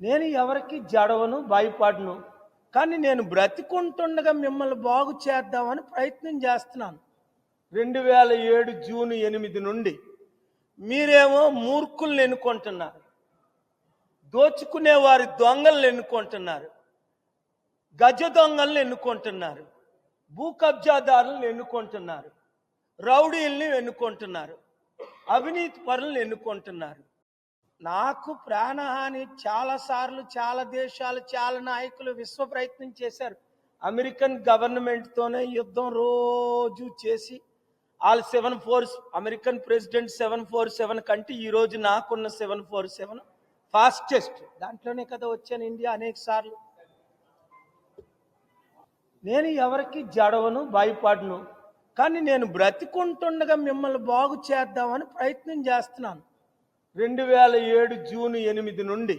నేను ఎవరికి జడవను, భయపడను. కానీ నేను బ్రతికుంటుండగా మిమ్మల్ని బాగు చేద్దామని ప్రయత్నం చేస్తున్నాను. 2007 జూన్ 8 నుండి మీరేమో మూర్ఖుల్ని ఎన్నుకుంటున్నారు, దోచుకునే వారి దొంగలను ఎన్నుకుంటున్నారు, గజ దొంగలను ఎన్నుకుంటున్నారు, భూ కబ్జాదారులను ఎన్నుకుంటున్నారు, రౌడీల్ని ఎన్నుకుంటున్నారు, అవినీతి పరులను ఎన్నుకుంటున్నారు. నాకు ప్రాణహాని చాలాసార్లు చాలా దేశాలు చాలా నాయకులు విశ్వ ప్రయత్నం చేశారు. అమెరికన్ గవర్నమెంట్తోనే యుద్ధం రోజు చేసి వాళ్ళు 747 అమెరికన్ ప్రెసిడెంట్ 747 కంటే ఈరోజు నాకున్న 747 ఫాస్టెస్ట్. దాంట్లోనే కదా వచ్చాను ఇండియా అనేక సార్లు. నేను ఎవరికి జడవను, భయపడను. కానీ నేను బ్రతికుంటుండగా మిమ్మల్ని బాగు చేద్దామని ప్రయత్నం చేస్తున్నాను. 2007 జూన్ 8 నుండి